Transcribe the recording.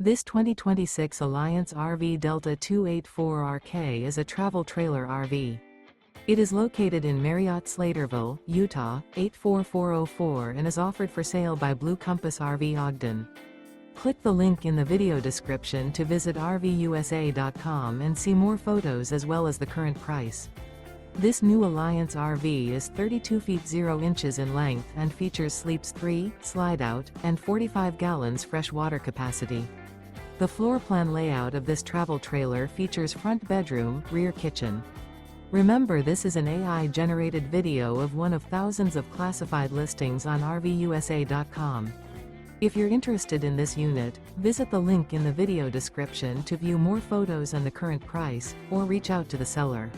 This 2026 Alliance RV Delta 284RK is a travel trailer RV. It is located in Marriott-Slaterville, Utah, 84404 and is offered for sale by Blue Compass RV Ogden. Click the link in the video description to visit RVUSA.com and see more photos as well as the current price. This new Alliance RV is 32 feet 0 inches in length and features sleeps 3, Slideout, and 45 gallons fresh water capacity. The floor plan layout of this travel trailer features front bedroom, rear kitchen. Remember, this is an AI-generated video of one of thousands of classified listings on RVUSA.com. If you're interested in this unit, visit the link in the video description to view more photos and the current price, or reach out to the seller.